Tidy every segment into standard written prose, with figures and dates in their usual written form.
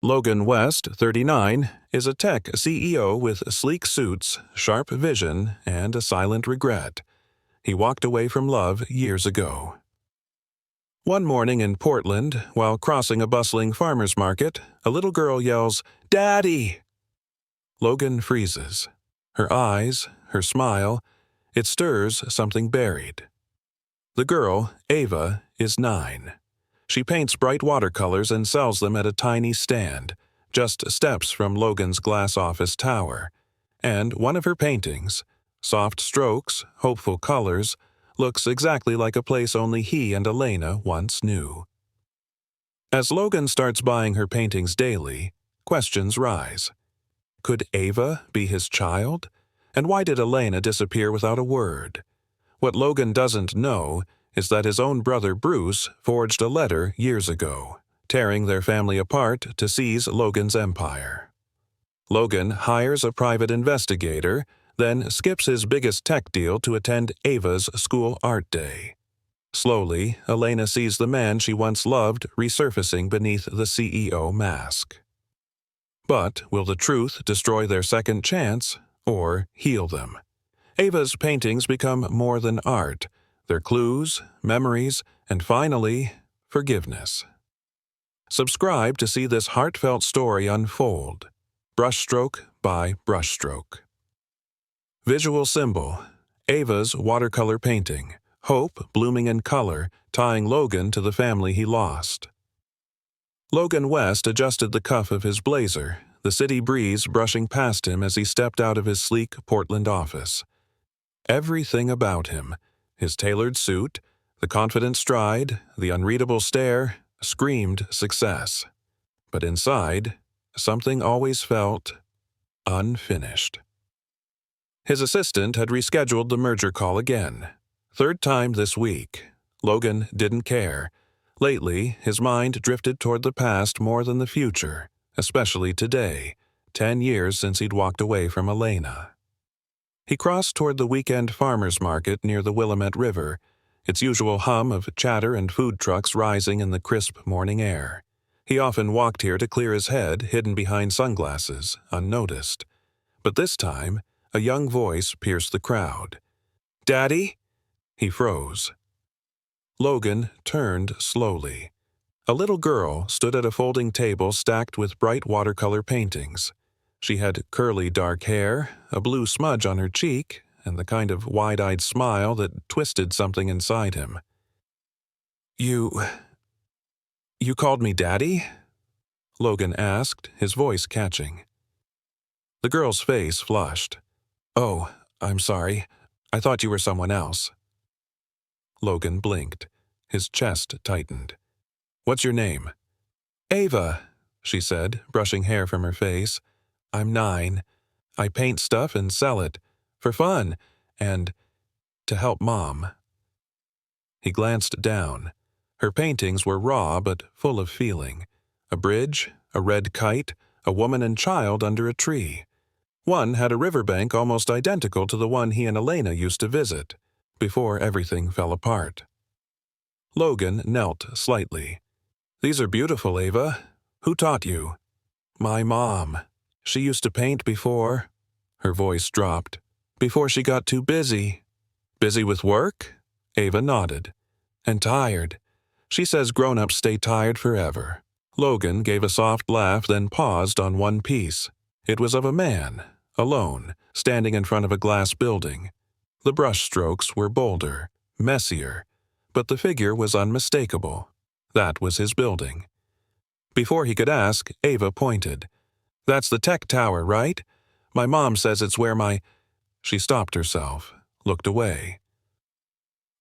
Logan West, 39, is a tech CEO with sleek suits, sharp vision, and a silent regret. He walked away from love years ago. One morning in Portland, while crossing a bustling farmer's market, a little girl yells, "Daddy!" Logan freezes. Her eyes, her smile, it stirs something buried. The girl, Ava, is 9. She paints bright watercolors and sells them at a tiny stand, just steps from Logan's glass office tower. And one of her paintings, soft strokes, hopeful colors, looks exactly like a place only he and Elena once knew. As Logan starts buying her paintings daily, questions rise. Could Ava be his child? And why did Elena disappear without a word? What Logan doesn't know is that his own brother Bruce forged a letter years ago, tearing their family apart to seize Logan's empire. Logan hires a private investigator, then skips his biggest tech deal to attend Ava's school art day. Slowly, Elena sees the man she once loved resurfacing beneath the CEO mask. But will the truth destroy their second chance or heal them? Ava's paintings become more than art. They're clues, memories, and finally, forgiveness. Subscribe to see this heartfelt story unfold. Brushstroke by brushstroke. Visual symbol: Ava's watercolor painting, hope blooming in color, tying Logan to the family he lost. Logan West adjusted the cuff of his blazer, the city breeze brushing past him as he stepped out of his sleek Portland office. Everything about him, his tailored suit, the confident stride, the unreadable stare, screamed success. But inside, something always felt unfinished. His assistant had rescheduled the merger call again. Third time this week. Logan didn't care. Lately, his mind drifted toward the past more than the future, especially today, 10 years since he'd walked away from Elena. He crossed toward the weekend farmer's market near the Willamette River, its usual hum of chatter and food trucks rising in the crisp morning air. He often walked here to clear his head, hidden behind sunglasses, unnoticed. But this time, a young voice pierced the crowd. "Daddy?" He froze. Logan turned slowly. A little girl stood at a folding table stacked with bright watercolor paintings. She had curly dark hair, a blue smudge on her cheek, and the kind of wide-eyed smile that twisted something inside him. You called me Daddy?" Logan asked, his voice catching. The girl's face flushed. "Oh, I'm sorry. I thought you were someone else." Logan blinked. His chest tightened. "What's your name?" "Ava," she said, brushing hair from her face. "I'm 9. I paint stuff and sell it. For fun. And to help Mom." He glanced down. Her paintings were raw but full of feeling. A bridge, a red kite, a woman and child under a tree. One had a riverbank almost identical to the one he and Elena used to visit, before everything fell apart. Logan knelt slightly. "These are beautiful, Ava. Who taught you?" "My mom. She used to paint before." Her voice dropped. "Before she got too busy." "Busy with work?" Ava nodded. "And tired. She says grown-ups stay tired forever." Logan gave a soft laugh, then paused on one piece. It was of a man, alone, standing in front of a glass building. The brushstrokes were bolder, messier, but the figure was unmistakable. That was his building. Before he could ask, Ava pointed. "That's the tech tower, right? My mom says it's where my—" She stopped herself, looked away.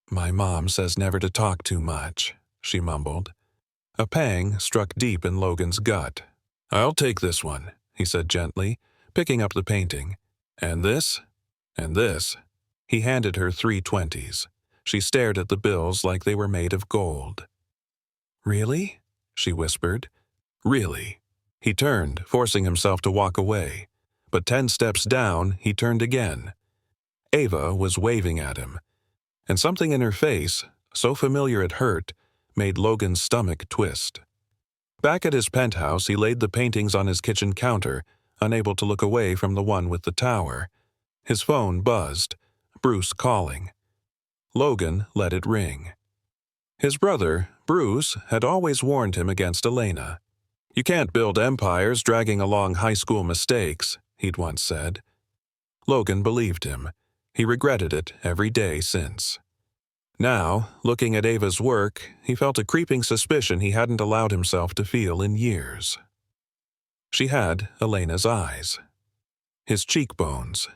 "My mom says never to talk too much," she mumbled. A pang struck deep in Logan's gut. "I'll take this one," he said gently, picking up the painting. "And this? And this." He handed her 3 20s. She stared at the bills like they were made of gold. "Really?" she whispered. "Really." He turned, forcing himself to walk away. But 10 steps down, he turned again. Ava was waving at him. And something in her face, so familiar it hurt, made Logan's stomach twist. Back at his penthouse, he laid the paintings on his kitchen counter, unable to look away from the one with the tower. His phone buzzed. Bruce calling. Logan let it ring. His brother, Bruce, had always warned him against Elena. "You can't build empires dragging along high school mistakes," he'd once said. Logan believed him. He regretted it every day since. Now, looking at Ava's work, he felt a creeping suspicion he hadn't allowed himself to feel in years. She had Elena's eyes, his cheekbones,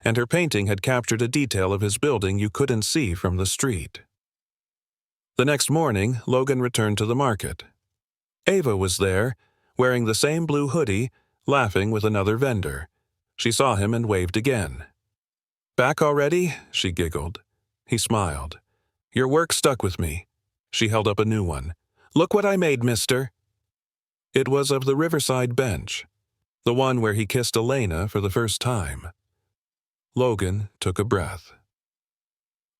and her painting had captured a detail of his building you couldn't see from the street. The next morning, Logan returned to the market. Ava was there, wearing the same blue hoodie, laughing with another vendor. She saw him and waved again. "Back already?" she giggled. He smiled. "Your work stuck with me." She held up a new one. "Look what I made, mister." It was of the riverside bench, the one where he kissed Elena for the first time. Logan took a breath.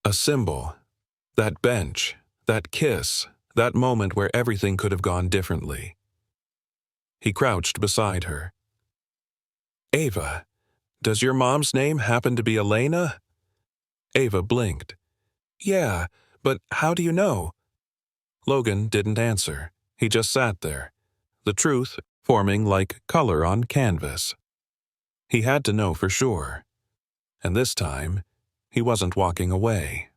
A symbol. That bench, that kiss, that moment where everything could have gone differently. He crouched beside her. "Ava, does your mom's name happen to be Elena?" Ava blinked. "Yeah, but how do you know?" Logan didn't answer. He just sat there, the truth forming like color on canvas. He had to know for sure. And this time, he wasn't walking away.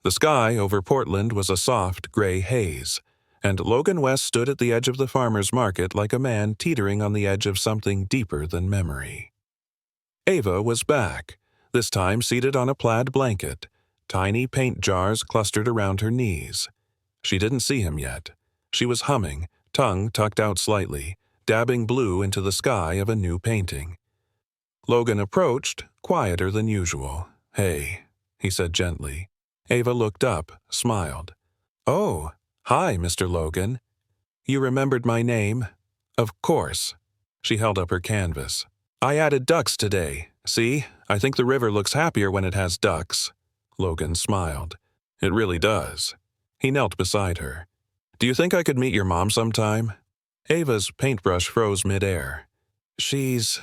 The sky over Portland was a soft gray haze, and Logan West stood at the edge of the farmer's market like a man teetering on the edge of something deeper than memory. Ava was back, this time seated on a plaid blanket, tiny paint jars clustered around her knees. She didn't see him yet. She was humming, tongue tucked out slightly, dabbing blue into the sky of a new painting. Logan approached, quieter than usual. "Hey," he said gently. Ava looked up, smiled. "Oh, hi, Mr. Logan. You remembered my name?" "Of course." She held up her canvas. "I added ducks today. See, I think the river looks happier when it has ducks." Logan smiled. "It really does." He knelt beside her. "Do you think I could meet your mom sometime?" Ava's paintbrush froze midair. "She's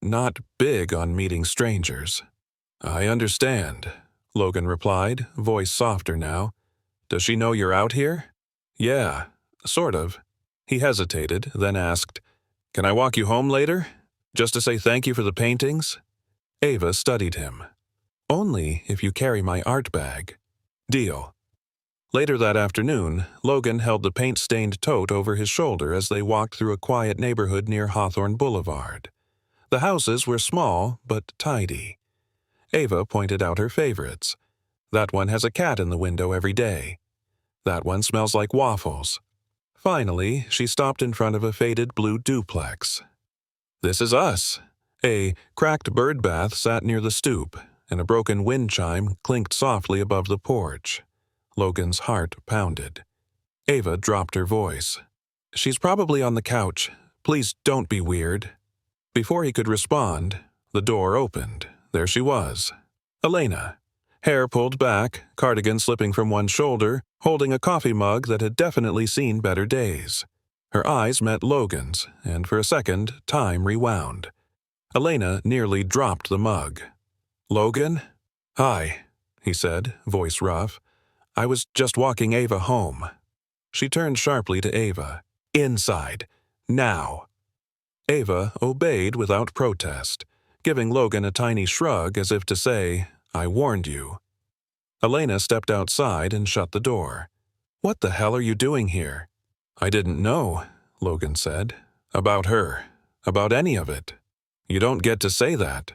not big on meeting strangers." "I understand," Logan replied, voice softer now. "Does she know you're out here?" "Yeah, sort of." He hesitated, then asked, "Can I walk you home later? Just to say thank you for the paintings?" Ava studied him. "Only if you carry my art bag." "Deal." Later that afternoon, Logan held the paint-stained tote over his shoulder as they walked through a quiet neighborhood near Hawthorne Boulevard. The houses were small, but tidy. Ava pointed out her favorites. "That one has a cat in the window every day. That one smells like waffles." Finally, she stopped in front of a faded blue duplex. "This is us." A cracked bird bath sat near the stoop, and a broken wind chime clinked softly above the porch. Logan's heart pounded. Ava dropped her voice. "She's probably on the couch. Please don't be weird." Before he could respond, the door opened. There she was. Elena. Hair pulled back, cardigan slipping from one shoulder, holding a coffee mug that had definitely seen better days. Her eyes met Logan's, and for a second, time rewound. Elena nearly dropped the mug. "Logan?" "Hi," he said, voice rough. "I was just walking Ava home." She turned sharply to Ava. "Inside. Now." Ava obeyed without protest, giving Logan a tiny shrug as if to say, "I warned you." Elena stepped outside and shut the door. "What the hell are you doing here?" "I didn't know," Logan said. "About her. About any of it. You don't get to say that."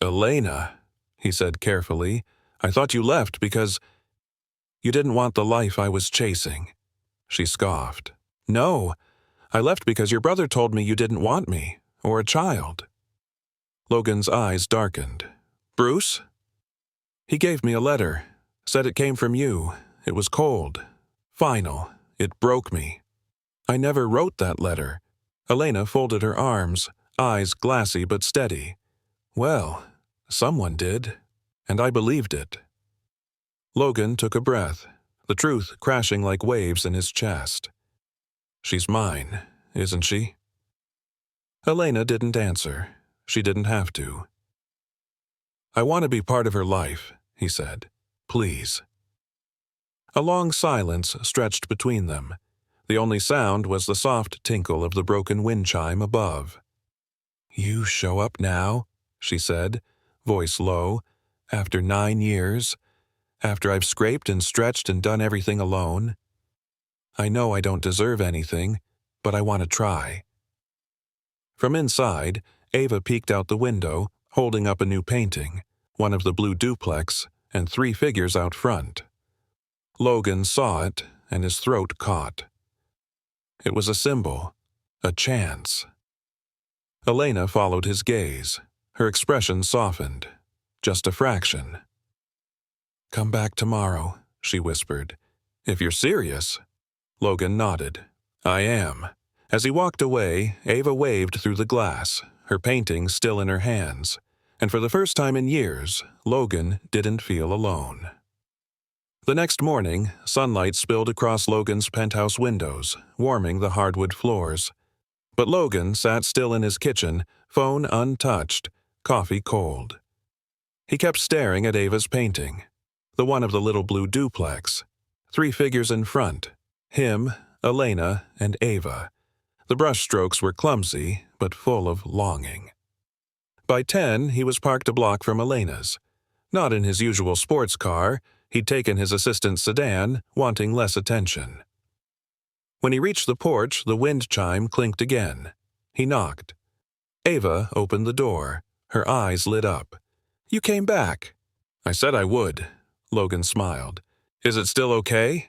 "Elena," he said carefully, "I thought you left because you didn't want the life I was chasing." She scoffed. "No, I left because your brother told me you didn't want me, or a child." Logan's eyes darkened. "Bruce?" "He gave me a letter. Said it came from you. It was cold. Final. It broke me." "I never wrote that letter." Elena folded her arms, eyes glassy but steady. "Well, someone did, and I believed it." Logan took a breath, the truth crashing like waves in his chest. She's mine, isn't she? Elena didn't answer. She didn't have to. I want to be part of her life, he said. Please. A long silence stretched between them. The only sound was the soft tinkle of the broken wind chime above. You show up now, she said, voice low, after 9 years, after I've scraped and stretched and done everything alone. I know I don't deserve anything, but I want to try. From inside, Ava peeked out the window, holding up a new painting, one of the blue duplex, and 3 figures out front. Logan saw it, and his throat caught. It was a symbol, a chance. Elena followed his gaze. Her expression softened, just a fraction. Come back tomorrow, she whispered. If you're serious. Logan nodded. I am. As he walked away, Ava waved through the glass, her painting still in her hands, and for the first time in years, Logan didn't feel alone. The next morning, sunlight spilled across Logan's penthouse windows, warming the hardwood floors. But Logan sat still in his kitchen, phone untouched, coffee cold. He kept staring at Ava's painting, the one of the little blue duplex, 3 figures in front, him, Elena, and Ava. The brushstrokes were clumsy, but full of longing. By 10, he was parked a block from Elena's. Not in his usual sports car, he'd taken his assistant's sedan, wanting less attention. When he reached the porch, the wind chime clinked again. He knocked. Ava opened the door. Her eyes lit up. You came back. I said I would. Logan smiled. Is it still okay?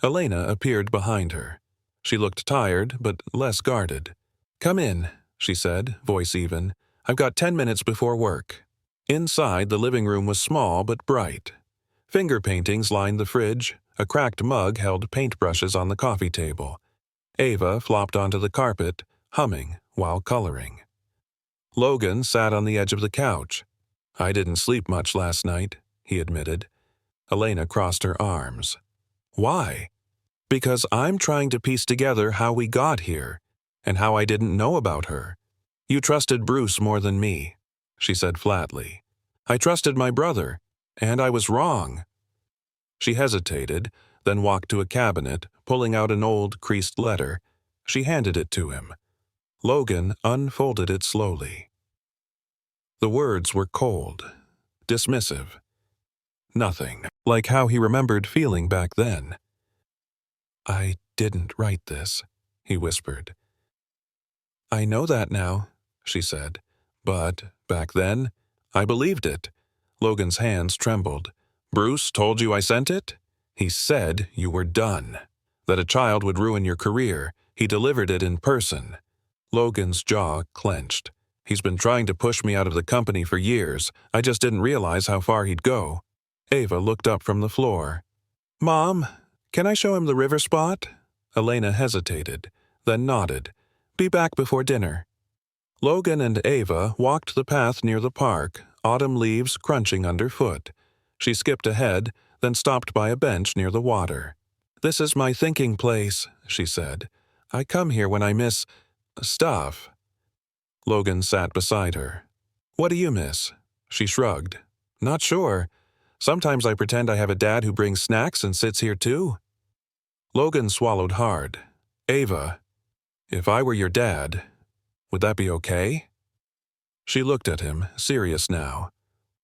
Elena appeared behind her. She looked tired, but less guarded. Come in, she said, voice even. I've got 10 minutes before work. Inside, the living room was small but bright. Finger paintings lined the fridge. A cracked mug held paintbrushes on the coffee table. Ava flopped onto the carpet, humming while coloring. Logan sat on the edge of the couch. I didn't sleep much last night, he admitted. Elena crossed her arms. Why? Because I'm trying to piece together how we got here, and how I didn't know about her. You trusted Bruce more than me, she said flatly. I trusted my brother, and I was wrong. She hesitated, then walked to a cabinet, pulling out an old, creased letter. She handed it to him. Logan unfolded it slowly. The words were cold, dismissive. Nothing like how he remembered feeling back then. I didn't write this, he whispered. I know that now, she said. But back then, I believed it. Logan's hands trembled. Bruce told you I sent it? He said you were done. That a child would ruin your career. He delivered it in person. Logan's jaw clenched. He's been trying to push me out of the company for years. I just didn't realize how far he'd go. Ava looked up from the floor. Mom, can I show him the river spot? Elena hesitated, then nodded. Be back before dinner. Logan and Ava walked the path near the park, autumn leaves crunching underfoot. She skipped ahead, then stopped by a bench near the water. This is my thinking place, she said. I come here when I miss stuff. Logan sat beside her. What do you miss? She shrugged. Not sure. Sometimes I pretend I have a dad who brings snacks and sits here too. Logan swallowed hard. Ava, if I were your dad, would that be okay? She looked at him, serious now.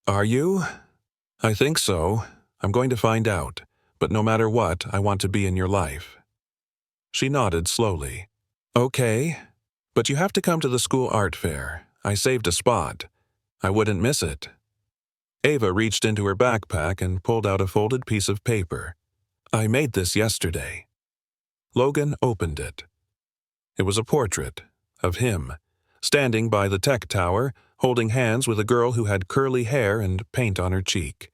Are you? I think so. I'm going to find out. But no matter what, I want to be in your life. She nodded slowly. Okay. But you have to come to the school art fair. I saved a spot. I wouldn't miss it. Ava reached into her backpack and pulled out a folded piece of paper. I made this yesterday. Logan opened it. It was a portrait of him, standing by the tech tower, holding hands with a girl who had curly hair and paint on her cheek.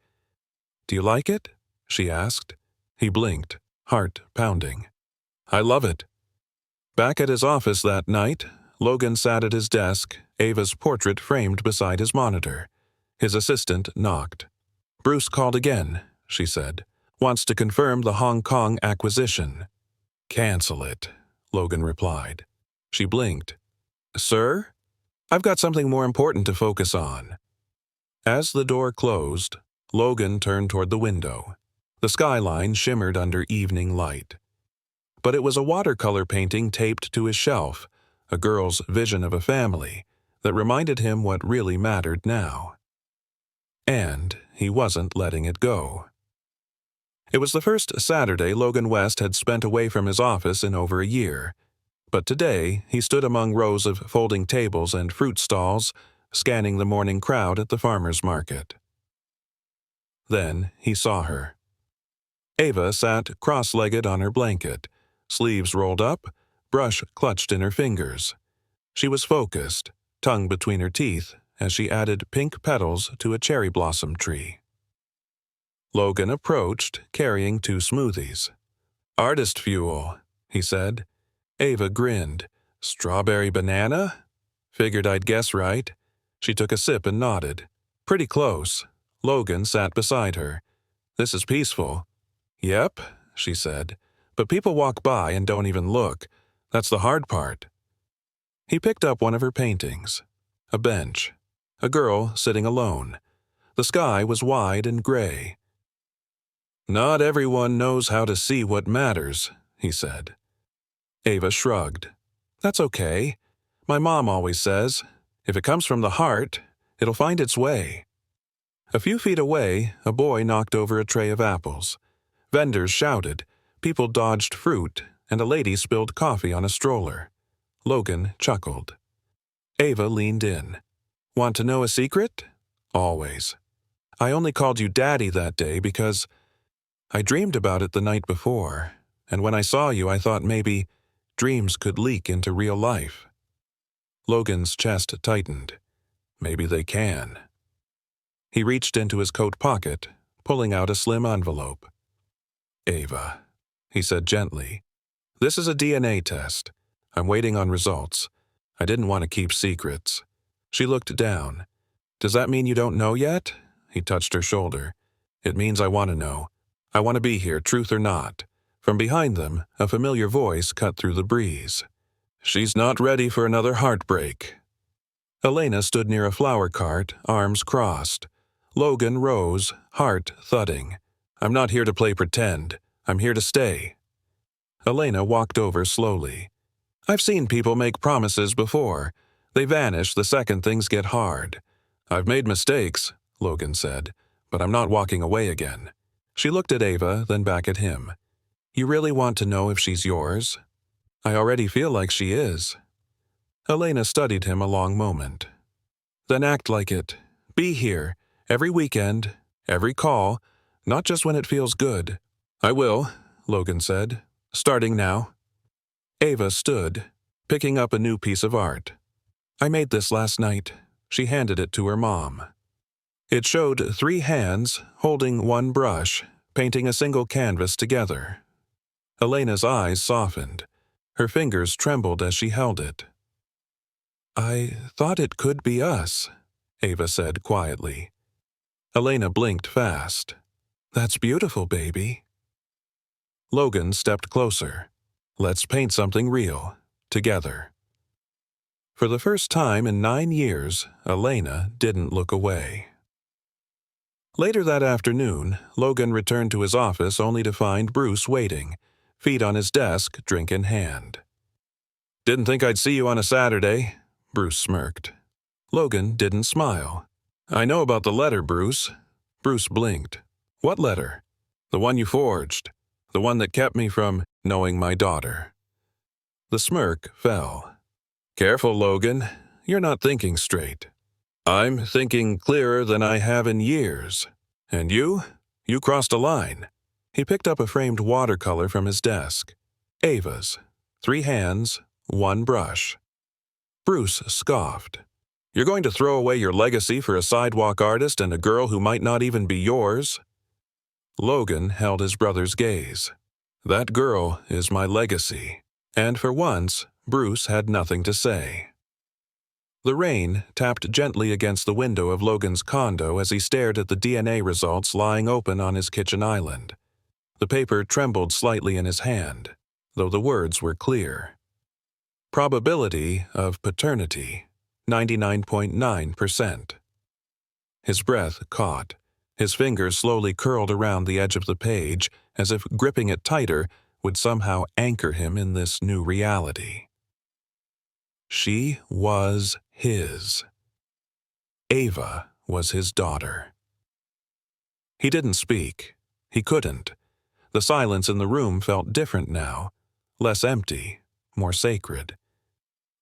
Do you like it? She asked. He blinked, heart pounding. I love it. Back at his office that night, Logan sat at his desk, Ava's portrait framed beside his monitor. His assistant knocked. Bruce called again, she said. Wants to confirm the Hong Kong acquisition. Cancel it, Logan replied. She blinked. Sir? I've got something more important to focus on. As the door closed, Logan turned toward the window. The skyline shimmered under evening light. But it was a watercolor painting taped to his shelf, a girl's vision of a family, that reminded him what really mattered now. And he wasn't letting it go. It was the first Saturday Logan West had spent away from his office in over a year, but today he stood among rows of folding tables and fruit stalls, scanning the morning crowd at the farmer's market. Then he saw her. Ava sat cross-legged on her blanket, sleeves rolled up, brush clutched in her fingers. She was focused, tongue between her teeth, as she added pink petals to a cherry blossom tree. Logan approached, carrying 2 smoothies. "Artist fuel," he said. Ava grinned. "Strawberry banana?" Figured I'd guess right. She took a sip and nodded. "Pretty close." Logan sat beside her. "This is peaceful." "Yep," she said. "But people walk by and don't even look. That's the hard part." He picked up one of her paintings. A bench. A girl sitting alone. The sky was wide and gray. "Not everyone knows how to see what matters," he said. Ava shrugged. "That's okay. My mom always says, if it comes from the heart, it'll find its way." A few feet away, a boy knocked over a tray of apples. Vendors shouted, people dodged fruit, and a lady spilled coffee on a stroller. Logan chuckled. Ava leaned in. "Want to know a secret?" "Always. I only called you Daddy that day because I dreamed about it the night before, and when I saw you I thought maybe dreams could leak into real life." Logan's chest tightened. Maybe they can. He reached into his coat pocket, pulling out a slim envelope. "Ava," he said gently, "this is a DNA test. I'm waiting on results. I didn't want to keep secrets." She looked down. "Does that mean you don't know yet?" He touched her shoulder. "It means I want to know. I want to be here, truth or not." From behind them, a familiar voice cut through the breeze. "She's not ready for another heartbreak." Elena stood near a flower cart, arms crossed. Logan rose, heart thudding. "I'm not here to play pretend. I'm here to stay." Elena walked over slowly. "I've seen people make promises before. They vanish the second things get hard. I've made mistakes," Logan said, "but I'm not walking away again." She looked at Ava, then back at him. "You really want to know if she's yours?" "I already feel like she is." Elena studied him a long moment. "Then act like it. Be here, every weekend, every call, not just when it feels good." "I will," Logan said. "Starting now." Ava stood, picking up a new piece of art. "I made this last night." She handed it to her mom. It showed 3 hands holding one brush, painting a single canvas together. Elena's eyes softened. Her fingers trembled as she held it. "I thought it could be us," Ava said quietly. Elena blinked fast. "That's beautiful, baby." Logan stepped closer. "Let's paint something real, together." For the first time in 9 years, Elena didn't look away. Later that afternoon, Logan returned to his office only to find Bruce waiting, feet on his desk, drink in hand. "Didn't think I'd see you on a Saturday," Bruce smirked. Logan didn't smile. "I know about the letter, Bruce." Bruce blinked. "What letter?" "The one you forged. The one that kept me from knowing my daughter." The smirk fell. "Careful, Logan. You're not thinking straight." "I'm thinking clearer than I have in years. And you? You crossed a line." He picked up a framed watercolor from his desk. Ava's. 3 hands, 1 brush. Bruce scoffed. "You're going to throw away your legacy for a sidewalk artist and a girl who might not even be yours?" Logan held his brother's gaze. "That girl is my legacy." And for once, Bruce had nothing to say. The rain tapped gently against the window of Logan's condo as he stared at the DNA results lying open on his kitchen island. The paper trembled slightly in his hand, though the words were clear. Probability of paternity, 99.9%. His breath caught. His fingers slowly curled around the edge of the page, as if gripping it tighter would somehow anchor him in this new reality. She was his. Ava was his daughter. He didn't speak. He couldn't. The silence in the room felt different now, less empty, more sacred.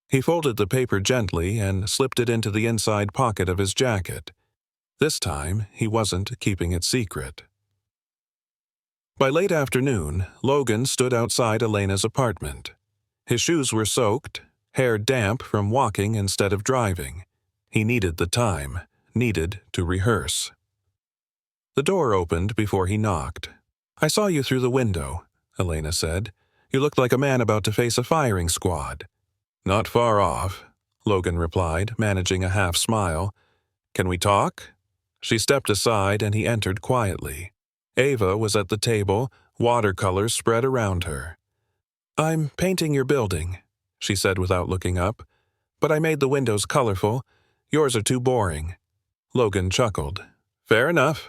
He folded the paper gently and slipped it into the inside pocket of his jacket. This time, he wasn't keeping it secret. By late afternoon, Logan stood outside Elena's apartment. His shoes were soaked, hair damp from walking instead of driving. He needed the time, needed to rehearse. The door opened before he knocked. "I saw you through the window," Elena said. "You looked like a man about to face a firing squad." "Not far off," Logan replied, managing a half smile. "Can we talk?" She stepped aside and he entered quietly. Ava was at the table, watercolors spread around her. "I'm painting your building," she said without looking up. "But I made the windows colorful. Yours are too boring." Logan chuckled. "Fair enough."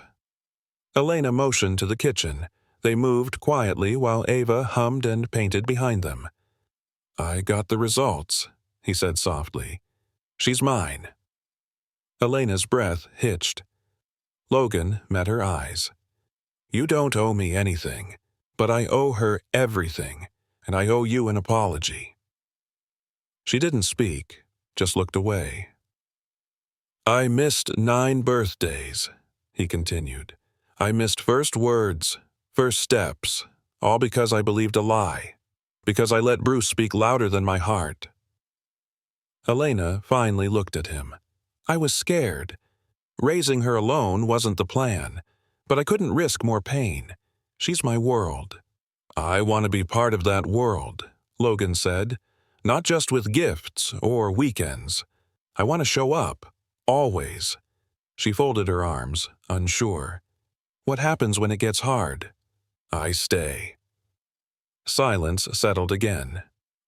Elena motioned to the kitchen. They moved quietly while Ava hummed and painted behind them. "I got the results," he said softly. "She's mine." Elena's breath hitched. Logan met her eyes. "You don't owe me anything, but I owe her everything, and I owe you an apology." She didn't speak, just looked away. "I missed 9 birthdays," he continued. "I missed first words, first steps, all because I believed a lie, because I let Bruce speak louder than my heart." Elena finally looked at him. "I was scared. Raising her alone wasn't the plan, but I couldn't risk more pain. She's my world." "I want to be part of that world," Logan said. "Not just with gifts or weekends. I want to show up, always." She folded her arms, unsure. "What happens when it gets hard?" "I stay." Silence settled again.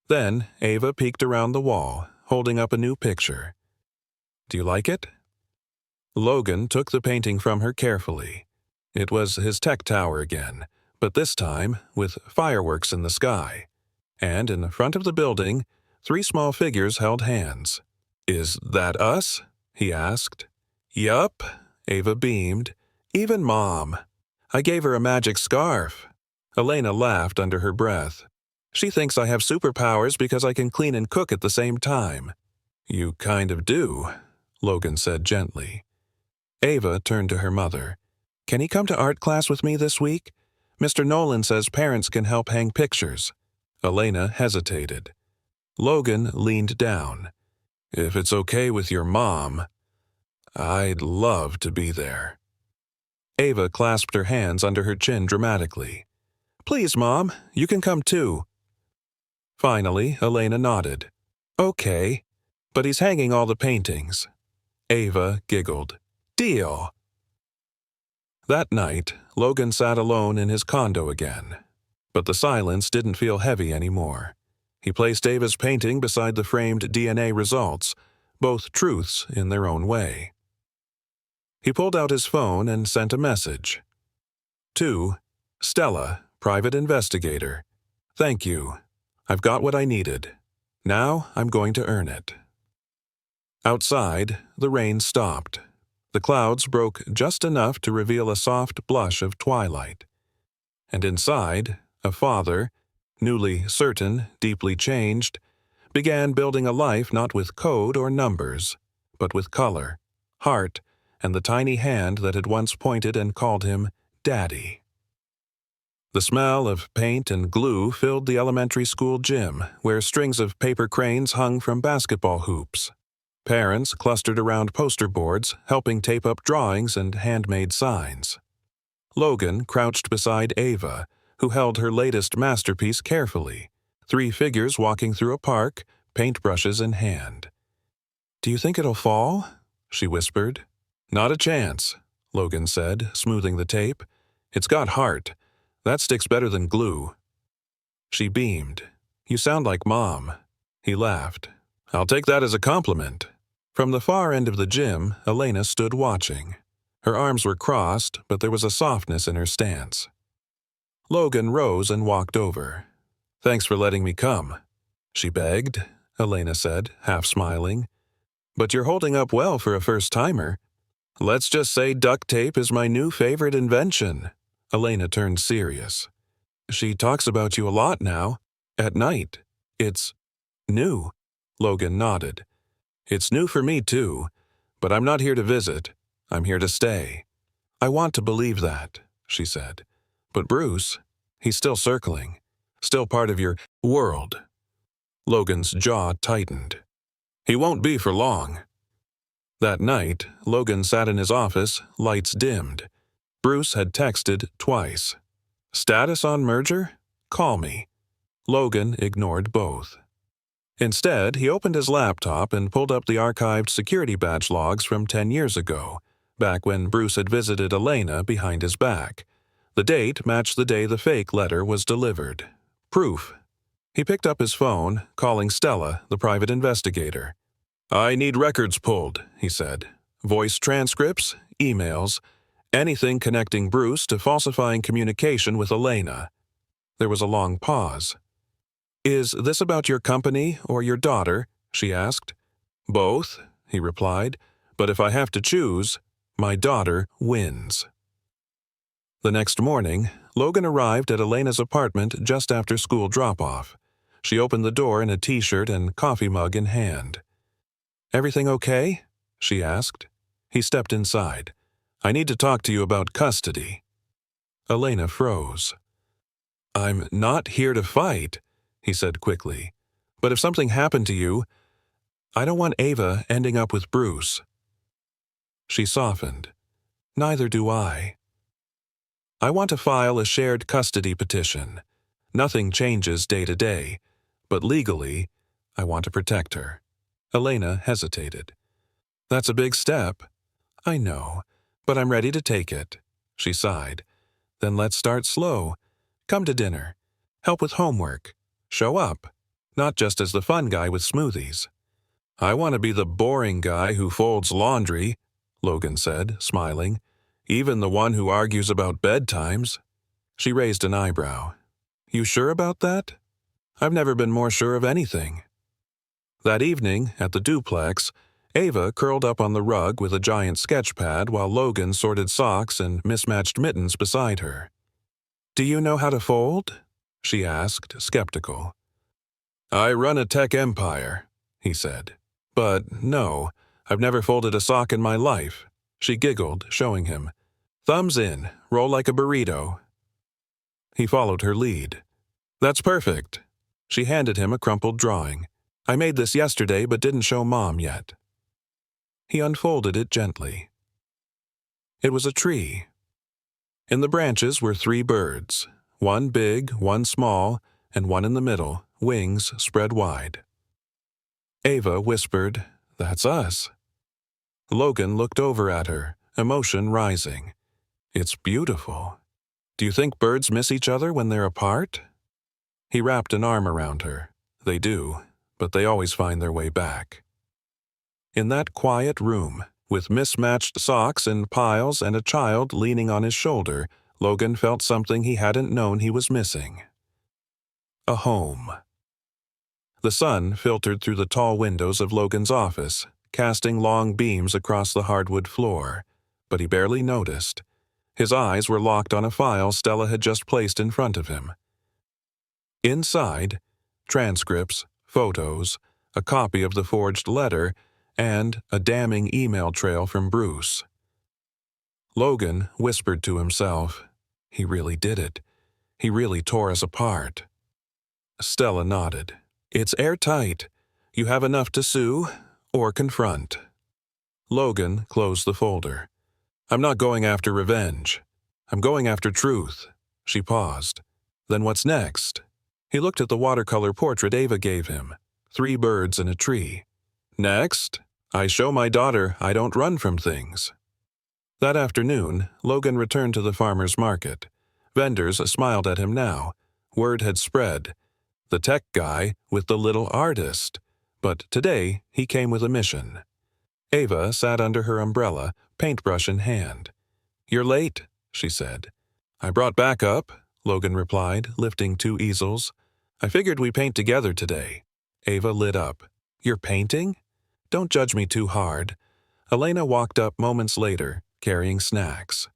Then Ava peeked around the wall, holding up a new picture. "Do you like it?" Logan took the painting from her carefully. It was his tech tower again, but this time with fireworks in the sky. And in front of the building, 3 small figures held hands. "Is that us?" he asked. "Yup," Ava beamed. "Even Mom. I gave her a magic scarf." Elena laughed under her breath. "She thinks I have superpowers because I can clean and cook at the same time." "You kind of do," Logan said gently. Ava turned to her mother. "Can he come to art class with me this week? Mr. Nolan says parents can help hang pictures." Elena hesitated. Logan leaned down. "If it's okay with your mom, I'd love to be there." Ava clasped her hands under her chin dramatically. "Please, Mom, you can come too." Finally, Elena nodded. "Okay, but he's hanging all the paintings." Ava giggled. "Deal." That night, Logan sat alone in his condo again. But the silence didn't feel heavy anymore. He placed Ava's painting beside the framed DNA results, both truths in their own way. He pulled out his phone and sent a message. To Stella, private investigator. "Thank you. I've got what I needed. Now I'm going to earn it." Outside, the rain stopped. The clouds broke just enough to reveal a soft blush of twilight. And inside, a father, newly certain, deeply changed, began building a life not with code or numbers, but with color, heart, and the tiny hand that had once pointed and called him Daddy. The smell of paint and glue filled the elementary school gym, where strings of paper cranes hung from basketball hoops. Parents clustered around poster boards, helping tape up drawings and handmade signs. Logan crouched beside Ava, who held her latest masterpiece carefully, 3 figures walking through a park, paintbrushes in hand. "Do you think it'll fall?" she whispered. "Not a chance," Logan said, smoothing the tape. "It's got heart. That sticks better than glue." She beamed. "You sound like Mom." He laughed. I'll take that as a compliment. From the far end of the gym, Elena stood watching. Her arms were crossed, but there was a softness in her stance. Logan rose and walked over. Thanks for letting me come, she begged, Elena said, half smiling. But you're holding up well for a first-timer. Let's just say duct tape is my new favorite invention. Elena turned serious. She talks about you a lot now. At night. It's new. Logan nodded. It's new for me, too. But I'm not here to visit. I'm here to stay. I want to believe that, she said. But Bruce, he's still circling. Still part of your world. Logan's jaw tightened. He won't be for long. That night, Logan sat in his office, lights dimmed. Bruce had texted twice. Status on merger? Call me. Logan ignored both. Instead, he opened his laptop and pulled up the archived security badge logs from 10 years ago, back when Bruce had visited Elena behind his back. The date matched the day the fake letter was delivered. Proof. He picked up his phone, calling Stella, the private investigator. I need records pulled, he said. Voice transcripts, emails, anything connecting Bruce to falsifying communication with Elena. There was a long pause. Is this about your company or your daughter? She asked. Both, he replied, but if I have to choose, my daughter wins. The next morning, Logan arrived at Elena's apartment just after school drop-off. She opened the door in a t-shirt and coffee mug in hand. Everything okay? She asked. He stepped inside. I need to talk to you about custody. Elena froze. I'm not here to fight, he said quickly. But if something happened to you, I don't want Ava ending up with Bruce. She softened. Neither do I. I want to file a shared custody petition. Nothing changes day to day, but legally, I want to protect her. Elena hesitated. That's a big step. I know, but I'm ready to take it. She sighed. Then let's start slow. Come to dinner. Help with homework. Show up. Not just as the fun guy with smoothies. I want to be the boring guy who folds laundry, Logan said, smiling. Even the one who argues about bedtimes. She raised an eyebrow. You sure about that? I've never been more sure of anything. That evening, at the duplex, Ava curled up on the rug with a giant sketch pad while Logan sorted socks and mismatched mittens beside her. Do you know how to fold? She asked, skeptical. I run a tech empire, he said. But no, I've never folded a sock in my life. She giggled, showing him. Thumbs in, roll like a burrito. He followed her lead. That's perfect. She handed him a crumpled drawing. I made this yesterday but didn't show Mom yet. He unfolded it gently. It was a tree. In the branches were 3 birds, one big, one small, and one in the middle, wings spread wide. Ava whispered, That's us. Logan looked over at her, emotion rising. It's beautiful. Do you think birds miss each other when they're apart? He wrapped an arm around her. They do, but they always find their way back. In that quiet room, with mismatched socks in piles and a child leaning on his shoulder, Logan felt something he hadn't known he was missing. A home. The sun filtered through the tall windows of Logan's office, casting long beams across the hardwood floor, but he barely noticed. His eyes were locked on a file Stella had just placed in front of him. Inside, transcripts, photos, a copy of the forged letter, and a damning email trail from Bruce. Logan whispered to himself, He really did it. He really tore us apart. Stella nodded. It's airtight. You have enough to sue or confront. Logan closed the folder. I'm not going after revenge. I'm going after truth. She paused. Then what's next? He looked at the watercolor portrait Ava gave him. 3 birds in a tree. Next, I show my daughter I don't run from things. That afternoon, Logan returned to the farmer's market. Vendors smiled at him now. Word had spread. the tech guy with the little artist. But today he came with a mission. Ava sat under her umbrella, paintbrush in hand. "You're late," she said. "I brought backup," Logan replied, lifting 2 easels. "I figured we paint together today." Ava lit up. "You're painting? Don't judge me too hard." Elena walked up moments later, carrying snacks.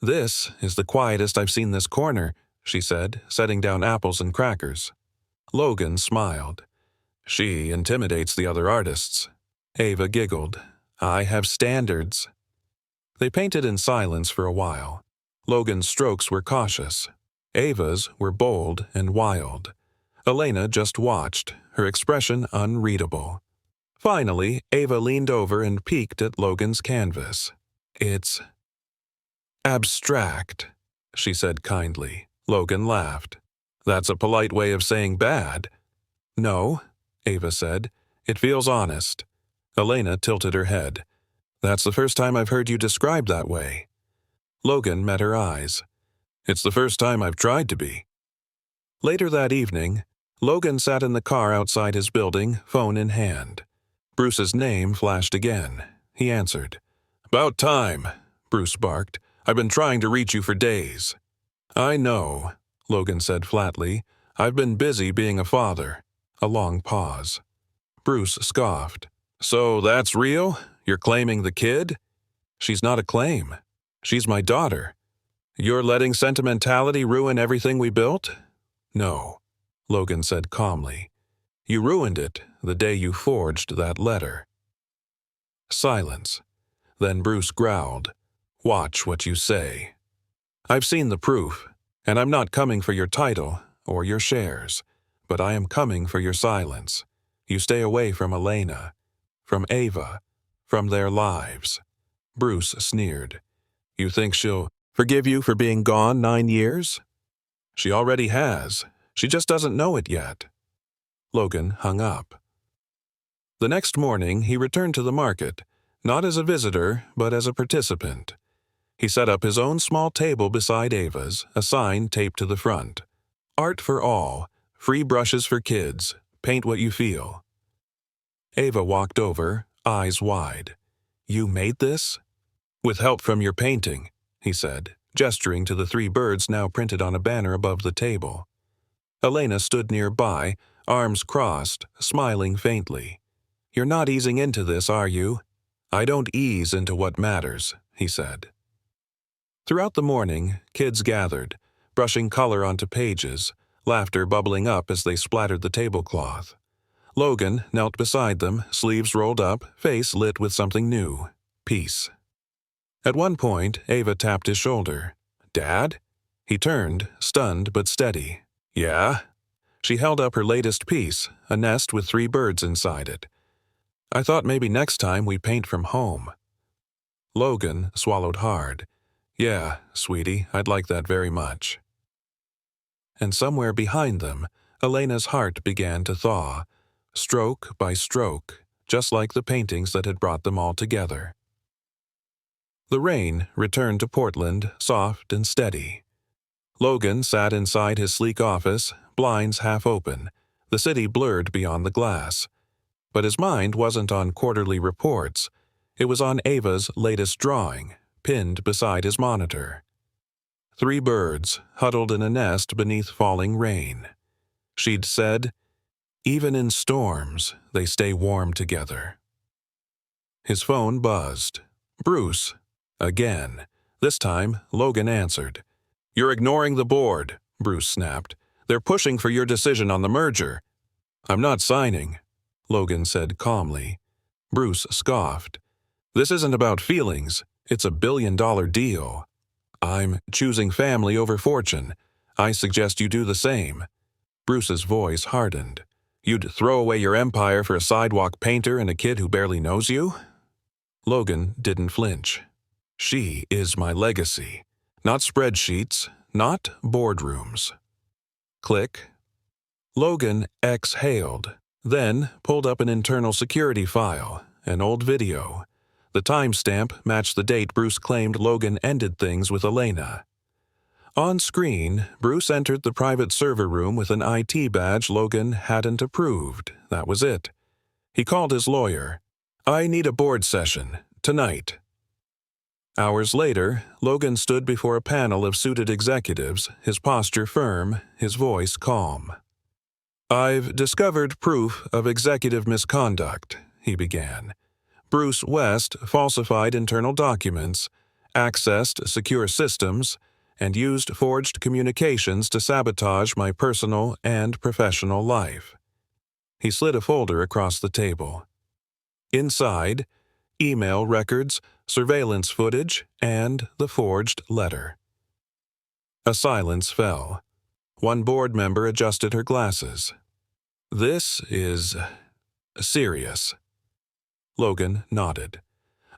"This is the quietest I've seen this corner," she said, setting down apples and crackers. Logan smiled. "She intimidates the other artists." Ava giggled. "I have standards." They painted in silence for a while. Logan's strokes were cautious. Ava's were bold and wild. Elena just watched, her expression unreadable. Finally, Ava leaned over and peeked at Logan's canvas. "It's abstract," she said kindly. Logan laughed. "That's a polite way of saying bad." "No," Ava said. "It feels honest." Elena tilted her head. "That's the first time I've heard you described that way." Logan met her eyes. "It's the first time I've tried to be." Later that evening, Logan sat in the car outside his building, phone in hand. Bruce's name flashed again. He answered. "About time," Bruce barked. "I've been trying to reach you for days." "I know," Logan said flatly. "I've been busy being a father." A long pause. Bruce scoffed. "So that's real? You're claiming the kid?" "She's not a claim. She's my daughter." "You're letting sentimentality ruin everything we built?" "No," Logan said calmly. "You ruined it the day you forged that letter." Silence. Then Bruce growled, "Watch what you say. I've seen the proof, and I'm not coming for your title or your shares, but I am coming for your silence. You stay away from Elena, from Ava, from their lives." Bruce sneered. "You think she'll forgive you for being gone 9 years?" "She already has. She just doesn't know it yet." Logan hung up. The next morning, he returned to the market, not as a visitor, but as a participant. He set up his own small table beside Ava's, a sign taped to the front. "Art for all. Free brushes for kids. Paint what you feel." Ava walked over, eyes wide. "You made this?" "With help from your painting," he said, gesturing to the 3 birds now printed on a banner above the table. Elena stood nearby, arms crossed, smiling faintly. "You're not easing into this, are you?" "I don't ease into what matters," he said. Throughout the morning, kids gathered, brushing color onto pages, laughter bubbling up as they splattered the tablecloth. Logan knelt beside them, sleeves rolled up, face lit with something new. Peace. At one point, Ava tapped his shoulder. "Dad?" He turned, stunned but steady. "Yeah?" She held up her latest piece, a nest with 3 birds inside it. "I thought maybe next time we paint from home." Logan swallowed hard. "Yeah, sweetie, I'd like that very much." And somewhere behind them, Elena's heart began to thaw, stroke by stroke, just like the paintings that had brought them all together. The rain returned to Portland, soft and steady. Logan sat inside his sleek office, blinds half open, the city blurred beyond the glass. But his mind wasn't on quarterly reports. It was on Ava's latest drawing, pinned beside his monitor. 3 birds huddled in a nest beneath falling rain. She'd said, "Even in storms, they stay warm together." His phone buzzed. "Bruce." Again. This time, Logan answered. "You're ignoring the board," Bruce snapped. "They're pushing for your decision on the merger." "I'm not signing," Logan said calmly. Bruce scoffed. "This isn't about feelings. It's a billion-dollar deal. I'm choosing family over fortune. I suggest you do the same." Bruce's voice hardened. "You'd throw away your empire for a sidewalk painter and a kid who barely knows you?" Logan didn't flinch. "She is my legacy. Not spreadsheets, not boardrooms." Click. Logan exhaled, then pulled up an internal security file, an old video. The timestamp matched the date Bruce claimed Logan ended things with Elena. On screen, Bruce entered the private server room with an IT badge Logan hadn't approved. That was it. He called his lawyer. "I need a board session. Tonight." Hours later, Logan stood before a panel of suited executives, his posture firm, his voice calm. "I've discovered proof of executive misconduct," he began. "Bruce West falsified internal documents, accessed secure systems, and used forged communications to sabotage my personal and professional life." He slid a folder across the table. Inside, email records, surveillance footage, and the forged letter. A silence fell. One board member adjusted her glasses. "This is serious." Logan nodded.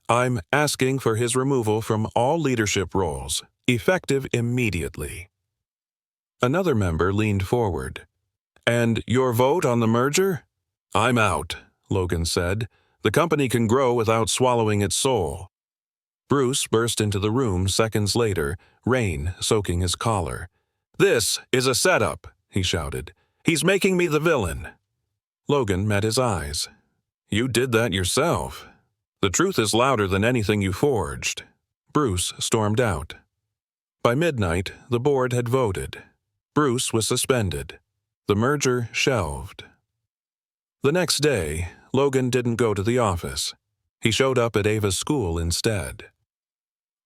"I'm asking for his removal from all leadership roles, effective immediately." Another member leaned forward. "And your vote on the merger?" "I'm out," Logan said. "The company can grow without swallowing its soul." Bruce burst into the room seconds later, rain soaking his collar. "This is a setup," he shouted. "He's making me the villain." Logan met his eyes. "You did that yourself. The truth is louder than anything you forged." Bruce stormed out. By midnight, the board had voted. Bruce was suspended. The merger shelved. The next day, Logan didn't go to the office. He showed up at Ava's school instead.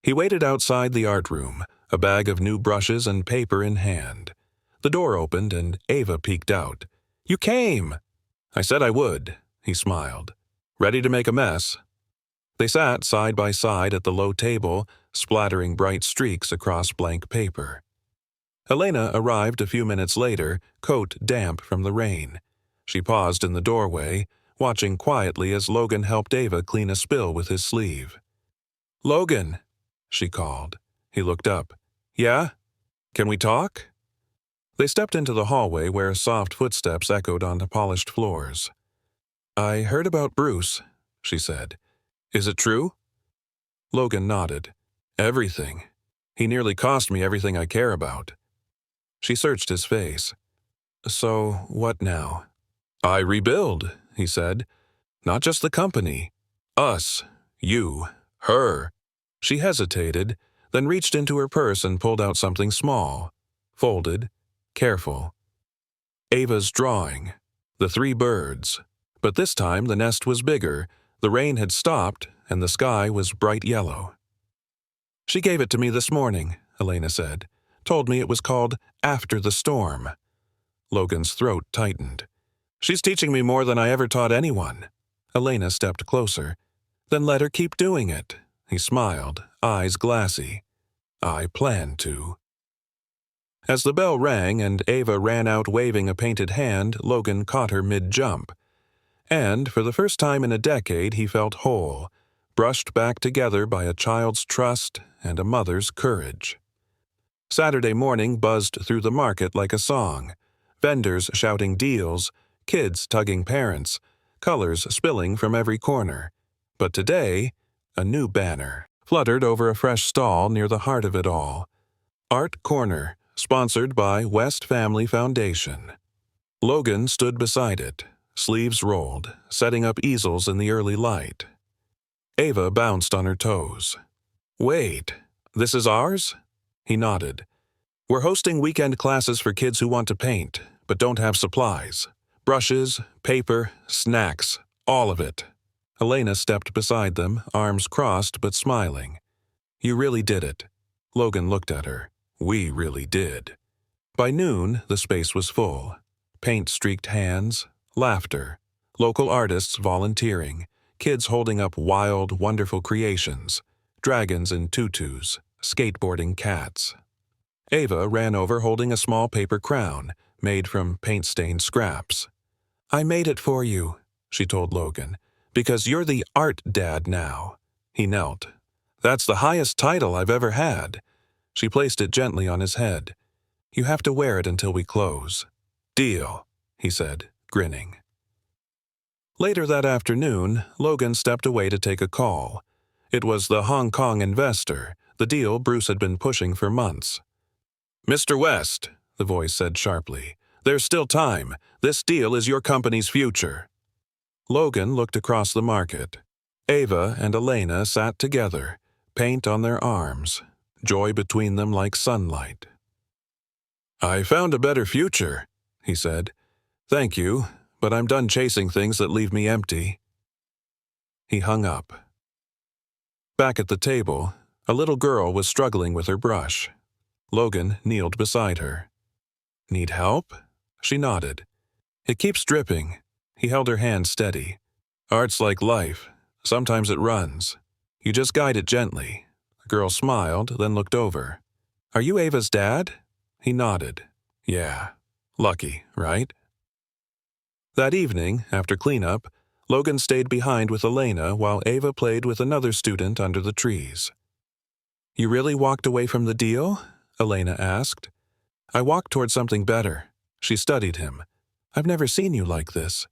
He waited outside the art room, a bag of new brushes and paper in hand. The door opened and Ava peeked out. "You came!" "I said I would," he smiled. "Ready to make a mess?" They sat side by side at the low table, splattering bright streaks across blank paper. Elena arrived a few minutes later, coat damp from the rain. She paused in the doorway, watching quietly as Logan helped Ava clean a spill with his sleeve. "Logan," she called. He looked up. "Yeah? Can we talk?" They stepped into the hallway where soft footsteps echoed on the polished floors. "I heard about Bruce," she said. "Is it true?" Logan nodded. "Everything. He nearly cost me everything I care about." She searched his face. "So, what now?" "I rebuild," he said. "Not just the company. Us. You. Her." She hesitated, then reached into her purse and pulled out something small. Folded. Careful. Ava's drawing. The 3 birds. But this time the nest was bigger, the rain had stopped, and the sky was bright yellow. "She gave it to me this morning," Elena said. "Told me it was called After the Storm." Logan's throat tightened. "She's teaching me more than I ever taught anyone." Elena stepped closer. "Then let her keep doing it." He smiled, eyes glassy. "I plan to." As the bell rang and Ava ran out waving a painted hand, Logan caught her mid-jump. And, for the first time in a decade, he felt whole, brushed back together by a child's trust and a mother's courage. Saturday morning buzzed through the market like a song. Vendors shouting deals, kids tugging parents, colors spilling from every corner. But today, a new banner fluttered over a fresh stall near the heart of it all. Art Corner, sponsored by West Family Foundation. Logan stood beside it, sleeves rolled, setting up easels in the early light. Ava bounced on her toes. "Wait, this is ours?" He nodded. "We're hosting weekend classes for kids who want to paint, but don't have supplies. Brushes, paper, snacks, all of it." Elena stepped beside them, arms crossed but smiling. "You really did it." Logan looked at her. "We really did." By noon, the space was full. Paint-streaked hands, laughter, local artists volunteering, kids holding up wild, wonderful creations, dragons in tutus, skateboarding cats. Ava ran over holding a small paper crown, made from paint-stained scraps. "I made it for you," she told Logan, "because you're the art dad now." He knelt. "That's the highest title I've ever had." She placed it gently on his head. "You have to wear it until we close." "Deal," he said, grinning. Later that afternoon, Logan stepped away to take a call. It was the Hong Kong investor, the deal Bruce had been pushing for months. "Mr. West," the voice said sharply, "there's still time. This deal is your company's future." Logan looked across the market. Ava and Elena sat together, paint on their arms, joy between them like sunlight. "I found a better future," he said. "Thank you, but I'm done chasing things that leave me empty." He hung up. Back at the table, a little girl was struggling with her brush. Logan kneeled beside her. "Need help?" She nodded. "It keeps dripping." He held her hand steady. "Art's like life. Sometimes it runs. You just guide it gently." The girl smiled, then looked over. "Are you Ava's dad?" He nodded. "Yeah. Lucky, right?" That evening, after cleanup, Logan stayed behind with Elena while Ava played with another student under the trees. "You really walked away from the deal?" Elena asked. "I walked toward something better." She studied him. "I've never seen you like this."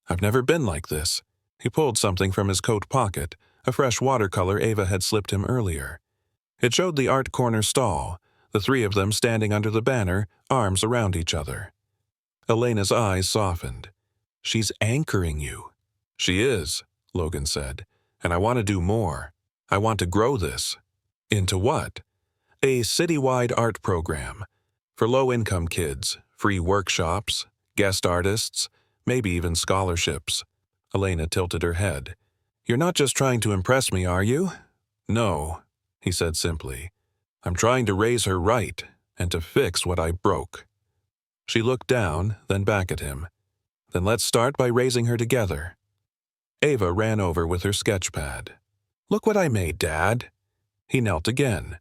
"I've never been like this." He pulled something from his coat pocket, a fresh watercolor Ava had slipped him earlier. It showed the art corner stall, the three of them standing under the banner, arms around each other. Elena's eyes softened. "She's anchoring you." "She is," Logan said, "and I want to do more. I want to grow this." "Into what?" "A citywide art program. For low-income kids, free workshops, guest artists, maybe even scholarships." Elena tilted her head. "You're not just trying to impress me, are you?" "No," he said simply. "I'm trying to raise her right and to fix what I broke." She looked down, then back at him. "Then let's start by raising her together." Ava ran over with her sketch pad. "Look what I made, Dad." He knelt again.